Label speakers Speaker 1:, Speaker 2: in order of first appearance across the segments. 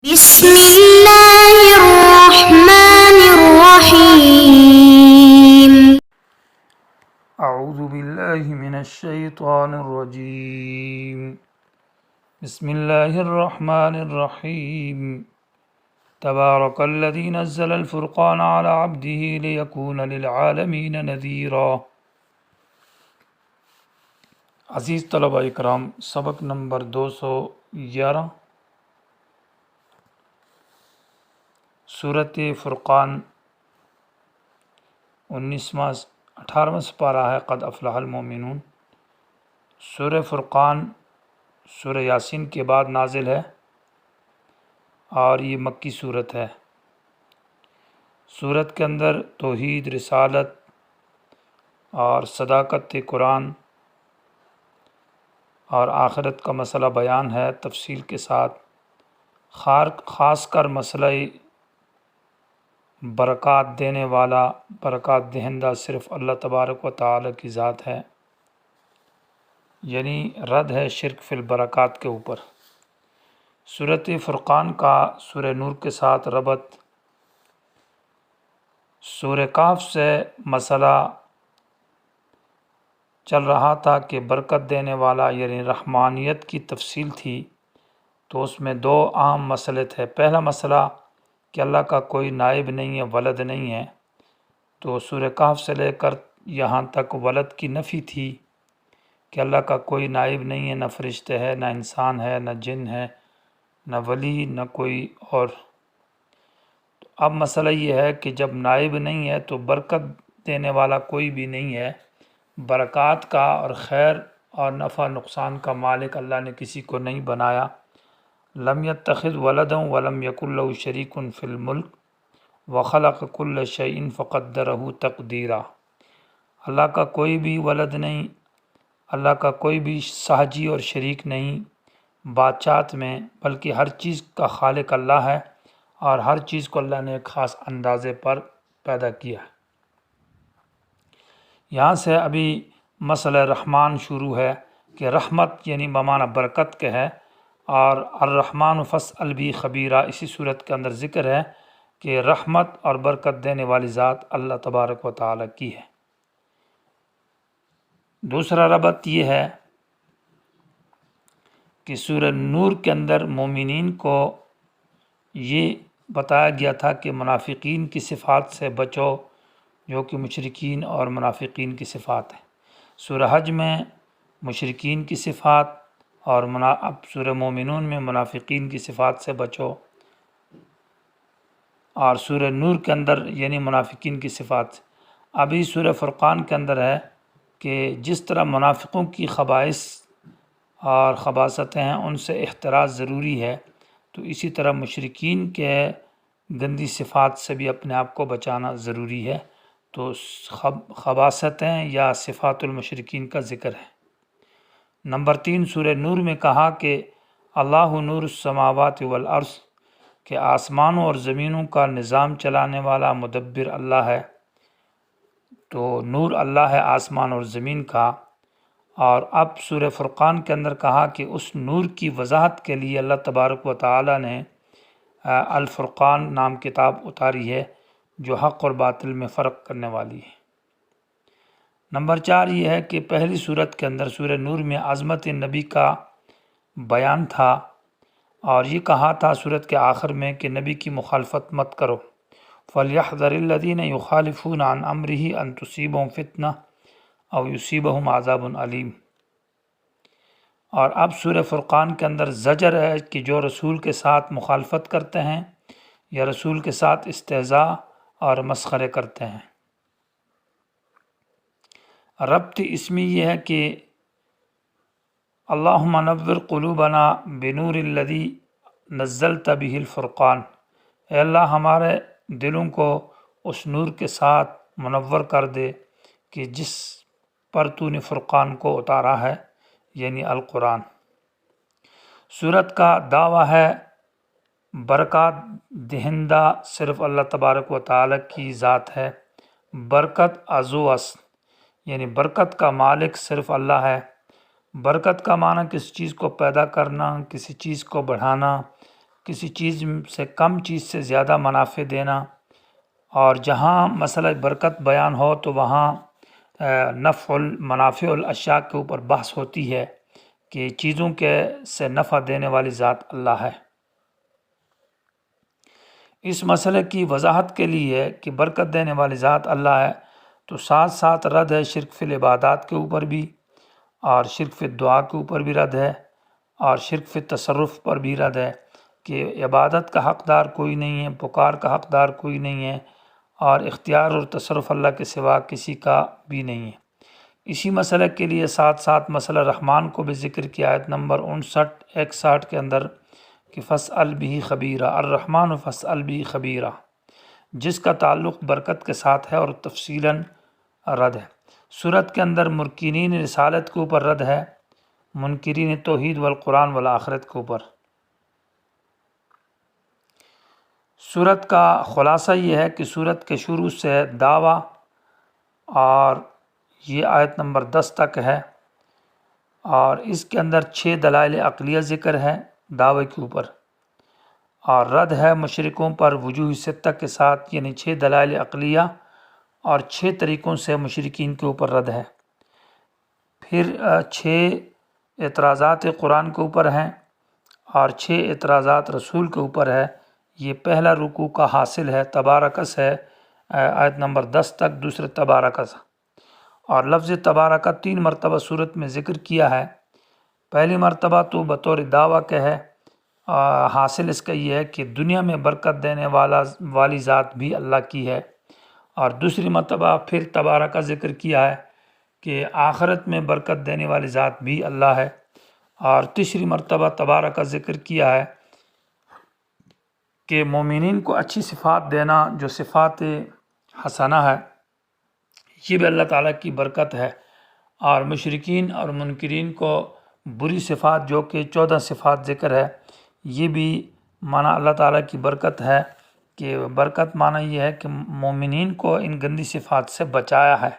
Speaker 1: بسم الله الرحمن الرحيم.
Speaker 2: أعوذ بالله من الشيطان الرجيم. بسم الله الرحمن الرحيم. تبارك الذي نزل الفرقان على عبده ليكون للعالمين نذيرا. عزیز طلبہ اکرام، سبق نمبر 211 سورۃ فرقان 18واں سپارہ ہے قد افلح المؤمنون۔ سورہ فرقان سورہ یاسین کے بعد نازل ہے اور یہ مکی صورت ہے۔ صورت کے اندر توحید، رسالت اور صداقت قرآن اور آخرت کا مسئلہ بیان ہے تفصیل کے ساتھ، خاص کر مسئلہ برکات دینے والا، برکات دہندہ صرف اللہ تبارک و تعالی کی ذات ہے، یعنی رد ہے شرک فی البرکات کے اوپر۔ سورۃ فرقان کا سورہ نور کے ساتھ ربط سورہ کہف سے مسئلہ چل رہا تھا کہ برکت دینے والا یعنی رحمانیت کی تفصیل تھی، تو اس میں دو اہم مسئلے تھے۔ پہلا مسئلہ کہ اللہ کا کوئی نائب نہیں ہے، ولد نہیں ہے، تو سورہ کہف سے لے کر یہاں تک ولد کی نفی تھی کہ اللہ کا کوئی نائب نہیں ہے، نہ فرشتے ہے، نہ انسان ہے، نہ جن ہے، نہ ولی، نہ کوئی اور۔ اب مسئلہ یہ ہے کہ جب نائب نہیں ہے تو برکت دینے والا کوئی بھی نہیں ہے، برکات کا اور خیر اور نفع نقصان کا مالک اللہ نے کسی کو نہیں بنایا۔ لم يتخذ ولدا ولم يكن له شريك في الملك وخلق كل شيء فقدره تقديرا۔ اللہ کا کوئی بھی ولد نہیں، اللہ کا کوئی بھی ساجی اور شریک نہیں بادشاہت میں، بلکہ ہر چیز کا خالق اللہ ہے اور ہر چیز کو اللہ نے ایک خاص اندازے پر پیدا کیا ہے۔ یہاں سے ابھی مسئلہ رحمان شروع ہے کہ رحمت یعنی بمعنی برکت کے ہے، اور الرحمن فاسأل بی خبیرہ، اسی صورت کے اندر ذکر ہے کہ رحمت اور برکت دینے والی ذات اللہ تبارک و تعالی کی ہے۔ دوسرا ربط یہ ہے کہ سورہ نور کے اندر مومنین کو یہ بتایا گیا تھا کہ منافقین کی صفات سے بچو، جو کہ مشرکین اور منافقین کی صفات ہے۔ سورہ حج میں مشرکین کی صفات اور اب سورہ مومنون میں منافقین کی صفات سے بچو، اور سورہ نور کے اندر یعنی منافقین کی صفات سے۔ ابھی سورہ فرقان کے اندر ہے کہ جس طرح منافقوں کی خبائث اور خباثتیں ہیں ان سے احتراز ضروری ہے، تو اسی طرح مشرکین کے گندی صفات سے بھی اپنے آپ کو بچانا ضروری ہے۔ تو خباثتیں یا صفات المشرکین کا ذکر ہے۔ نمبر 3 سورہ نور میں کہا کہ اللہ نور السماوات والارض، کہ آسمانوں اور زمینوں کا نظام چلانے والا مدبر اللہ ہے۔ تو نور اللہ ہے آسمان اور زمین کا۔ اور اب سورہ فرقان کے اندر کہا کہ اس نور کی وضاحت کے لیے اللہ تبارک و تعالی نے الفرقان نام کتاب اتاری ہے، جو حق اور باطل میں فرق کرنے والی ہے۔ نمبر 4 یہ ہے کہ پہلی صورت کے اندر سورہ نور میں عظمت نبی کا بیان تھا، اور یہ کہا تھا صورت کے آخر میں کہ نبی کی مخالفت مت کرو۔ فَلْيَحْذَرِ الَّذِينَ يُخَالِفُونَ عَنْ أَمْرِهِ أَن تُصِيبَهُمْ فِتْنَةٌ أَوْ يُصِيبَهُمْ عَذَابٌ أَلِيمٌ۔ اور اب سورہ فرقان کے اندر زجر ہے کہ جو رسول کے ساتھ مخالفت کرتے ہیں یا رسول کے ساتھ استہزاء اور مسخرے کرتے ہیں۔ ربط اس میں یہ ہے کہ اللہم نور قلوبنا بنور الذی نزلت بہ الفرقان، اے اللہ ہمارے دلوں کو اس نور کے ساتھ منور کر دے کہ جس پر تو نے فرقان کو اتارا ہے، یعنی القرآن۔ سورت کا دعویٰ ہے برکات دہندہ صرف اللہ تبارک و تعالی کی ذات ہے، برکت ازو است، یعنی برکت کا مالک صرف اللہ ہے۔ برکت کا معنی کسی چیز کو پیدا کرنا، کسی چیز کو بڑھانا، کسی چیز سے کم چیز سے زیادہ منافع دینا، اور جہاں مسئلہ برکت بیان ہو تو وہاں منافع الاشیاء کے اوپر بحث ہوتی ہے کہ چیزوں کے سے نفع دینے والی ذات اللہ ہے۔ اس مسئلے کی وضاحت کے لیے کہ برکت دینے والی ذات اللہ ہے، تو ساتھ ساتھ رد ہے شرک فی العبادات کے اوپر بھی، اور شرک فی الدعا کے اوپر بھی رد ہے، اور شرک فی التصرف پر بھی رد ہے کہ عبادت کا حقدار کوئی نہیں ہے، پکار کا حقدار کوئی نہیں ہے، اور اختیار اور تصرف اللہ کے سوا کسی کا بھی نہیں ہے۔ اسی مسئلے کے لیے ساتھ ساتھ مسئلہ رحمان کو بھی ذکر کیا آیت نمبر 59-61 کے اندر کہ فَاسْأَلْ بِهِ خَبِيرًا، الرحمن فَاسْأَلْ بِهِ خَبِيرًا، جس کا تعلق برکت کے ساتھ ہے اور تفصیلاً رد ہے۔ سورت کے اندر منکرین رسالت کے اوپر رد ہے، منکرین توحید والقرآن والآخرت کے اوپر۔ سورت کا خلاصہ یہ ہے کہ سورت کے شروع سے دعویٰ، اور یہ آیت نمبر 10 تک ہے، اور اس کے اندر 6 دلائل عقلیہ ذکر ہے دعوے کے اوپر، اور رد ہے مشرکوں پر وجوہ ستہ کے ساتھ، یعنی 6 دلائل عقلیہ اور 6 طریقوں سے مشرکین کے اوپر رد ہے۔ پھر 6 اعتراضات قرآن کے اوپر ہیں، اور 6 اعتراضات رسول کے اوپر ہے۔ یہ پہلا رکوع کا حاصل ہے، تبارکس ہے آیت نمبر 10 تک، دوسرے تبارکس، اور لفظ تبارکہ 3 مرتبہ صورت میں ذکر کیا ہے۔ پہلی مرتبہ تو بطور دعویٰ کے ہے، حاصل اس کا یہ ہے کہ دنیا میں برکت دینے والی ذات بھی اللہ کی ہے، اور دوسری مرتبہ پھر تبارکہ ذکر کیا ہے کہ آخرت میں برکت دینے والی ذات بھی اللہ ہے، اور تیسری مرتبہ تبارکہ ذکر کیا ہے کہ مومنین کو اچھی صفات دینا جو صفات حسنہ ہے، یہ بھی اللہ تعالیٰ کی برکت ہے، اور مشرکین اور منکرین کو بری صفات جو کہ 14 صفات ذکر ہے، یہ بھی معنی اللہ تعالیٰ کی برکت ہے کہ برکت معنی یہ ہے کہ مومنین کو ان گندی صفات سے بچایا ہے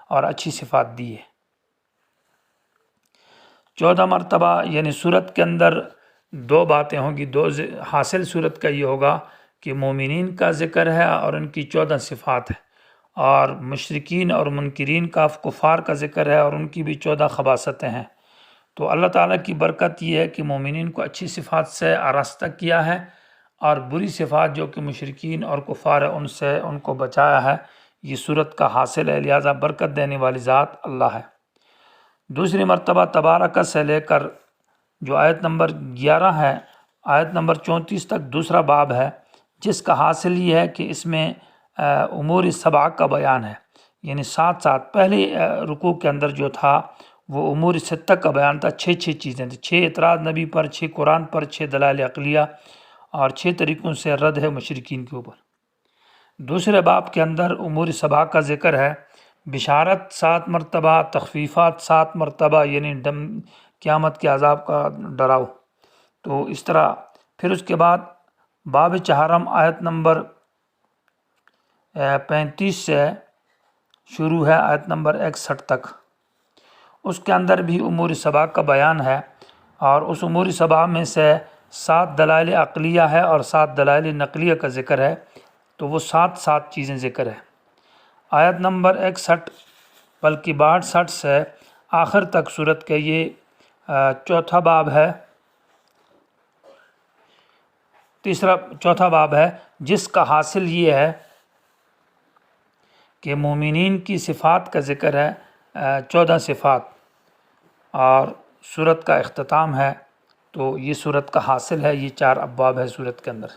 Speaker 2: اور اچھی صفات دی ہے۔ 14 مرتبہ یعنی صورت کے اندر 2 باتیں ہوں گی، حاصل صورت کا یہ ہوگا کہ مومنین کا ذکر ہے اور ان کی 14 صفات ہے، اور مشرکین اور منکرین کا کفار کا ذکر ہے اور ان کی بھی 14 خباثتیں ہیں۔ تو اللہ تعالیٰ کی برکت یہ ہے کہ مومنین کو اچھی صفات سے آراستہ کیا ہے، اور بری صفات جو کہ مشرکین اور کفار ہے ان کو بچایا ہے۔ یہ صورت کا حاصل ہے، لہذا برکت دینے والی ذات اللہ ہے۔ دوسری مرتبہ تبارکہ سے لے کر جو آیت نمبر 11 ہے، آیت نمبر 34 تک دوسرا باب ہے، جس کا حاصل یہ ہے کہ اس میں امور 7 کا بیان ہے، یعنی ساتھ ساتھ پہلے رکوع کے اندر جو تھا وہ امور 6 کا بیان تھا، 6 چیزیں تھیں، 6 اعتراض نبی پر، 6 قرآن پر، 6 دلائل عقلیہ، اور 6 طریقوں سے رد ہے مشرکین کے اوپر۔ دوسرے باب کے اندر امور 7 کا ذکر ہے، بشارت 7 مرتبہ، تخفیفات 7 مرتبہ، یعنی قیامت کے عذاب کا ڈراؤ۔ تو اس طرح پھر اس کے بعد باب 4 آیت نمبر 35 سے شروع ہے آیت نمبر 61 تک، اس کے اندر بھی امور 7 کا بیان ہے، اور اس امور 7 میں سے 7 دلائل عقلیہ ہے اور 7 دلائل نقلیہ کا ذکر ہے، تو وہ 7 چیزیں ذکر ہے۔ آیت نمبر 61 بلکہ 62 سے آخر تک صورت کا یہ چوتھا باب ہے، چوتھا باب ہے، جس کا حاصل یہ ہے کہ مومنین کی صفات کا ذکر ہے، 14 صفات، اور صورت کا اختتام ہے۔ تو یہ صورت کا حاصل ہے، یہ 4 ابواب ہے صورت کے اندر۔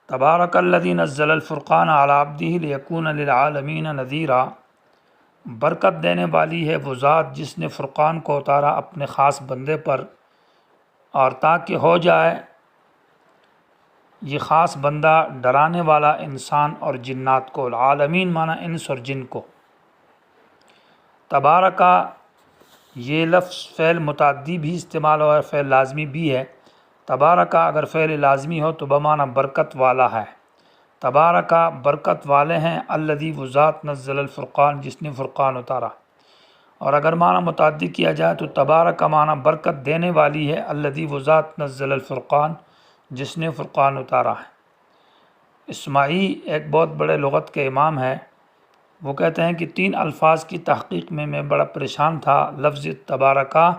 Speaker 2: تبارک الذی نزل الفرقان علی عبدہ لیکون للعالمین نذیرا، برکت دینے والی ہے وہ ذات جس نے فرقان کو اتارا اپنے خاص بندے پر، اور تاکہ ہو جائے یہ خاص بندہ ڈرانے والا انسان اور جنات کو، العالمین معنی انس اور جن کو۔ تبارکہ یہ لفظ فعل متعدی بھی استعمال ہوا ہے، فعل لازمی بھی ہے۔ تبارکہ اگر فعل لازمی ہو تو بمعنی برکت والا ہے، تبارکہ برکت والے ہیں، الذی وہ ذات نزل الفرقان جس نے فرقان اتارا، اور اگر معنی متعدی کیا جائے تو تبارک کا معنی برکت دینے والی ہے، الذی وہ ذات نزل الفرقان جس نے فرقان اتارا ہے۔ اسماعی ایک بہت بڑے لغت کے امام ہے، وہ کہتے ہیں کہ 3 الفاظ کی تحقیق میں بڑا پریشان تھا، لفظ تبارکہ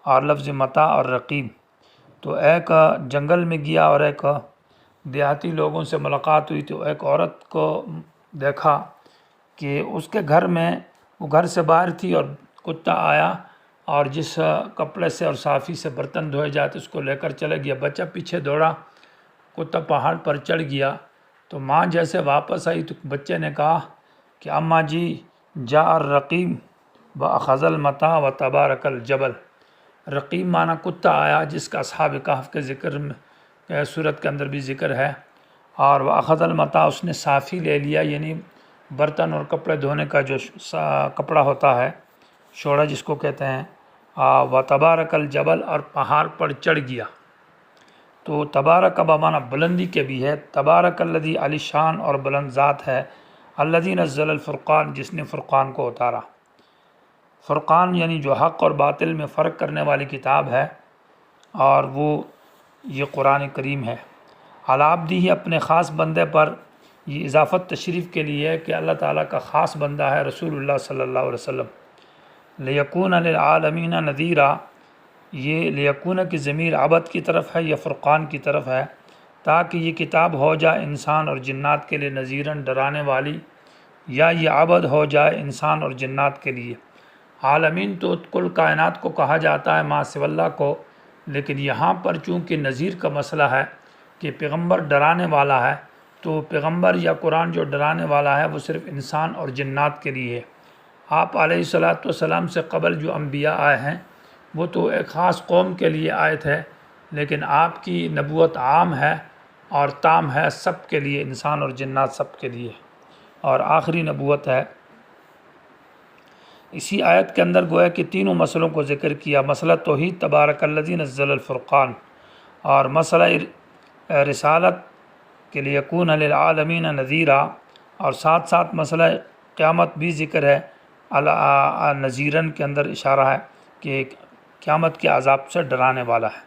Speaker 2: اور لفظ متا اور رقیب۔ تو ایک جنگل میں گیا اور ایک دیہاتی لوگوں سے ملاقات ہوئی، تو ایک عورت کو دیکھا کہ اس کے گھر میں، وہ گھر سے باہر تھی اور کتا آیا اور جس کپڑے سے اور صافی سے برتن دھوئے جاتے اس کو لے کر چلے گیا۔ بچہ پیچھے دوڑا، کتا پہاڑ پر چڑھ گیا۔ تو ماں جیسے واپس آئی تو بچے نے کہا کہ اماں جی جاء الرقیب و اخذ المتا و تبارک الجبل۔ رقیب معنی کتا آیا، جس کا اصحاب کہف کے ذکر میں صورت کے اندر بھی ذکر ہے، اور وہ اخذ المتا اس نے صافی لے لیا، یعنی برتن اور کپڑے دھونے کا جو کپڑا ہوتا ہے، شوڑا جس کو کہتے ہیں، و تبارک الجبل اور پہاڑ پر چڑھ گیا۔ تو تبارک بمعنی بلندی کے بھی ہے، تبارک الذی علی شان اور بلند ذات ہے، الذی نزل الفرقان جس نے فرقان کو اتارا۔ فرقان یعنی جو حق اور باطل میں فرق کرنے والی کتاب ہے، اور وہ یہ قرآن کریم ہے۔ العبدی اپنے خاص بندے پر، یہ اضافت تشریف کے لیے ہے کہ اللہ تعالیٰ کا خاص بندہ ہے رسول اللہ صلی اللہ علیہ وسلم۔ لیکون للعالمین نذیرا، یہ لیکون کی ضمیر عبد کی طرف ہے یا فرقان کی طرف ہے، تاکہ یہ کتاب ہو جائے انسان اور جنات کے لیے نذیراً ڈرانے والی، یا یہ عبد ہو جائے انسان اور جنات کے لیے۔ عالمین تو کل کائنات کو کہا جاتا ہے ما سوی اللہ کو، لیکن یہاں پر چونکہ نذیر کا مسئلہ ہے کہ پیغمبر ڈرانے والا ہے، تو پیغمبر یا قرآن جو ڈرانے والا ہے وہ صرف انسان اور جنات کے لیے ہے۔ آپ علیہ الصلاۃ والسلام سے قبل جو انبیاء آئے ہیں وہ تو ایک خاص قوم کے لیے آئے تھے، لیکن آپ کی نبوت عام ہے اور تام ہے، سب کے لیے، انسان اور جنات سب کے لیے، اور آخری نبوت ہے۔ اسی آیت کے اندر گویا کہ تینوں مسئلوں کو ذکر کیا، مسئلہ توحید تبارک الذی نزل الفرقان، اور مسئلہ رسالت کے لیے یکون للعالمین نذیرا، اور ساتھ ساتھ مسئلہ قیامت بھی ذکر ہے، نذیرن کے اندر اشارہ ہے کہ قیامت کے عذاب سے ڈرانے والا ہے۔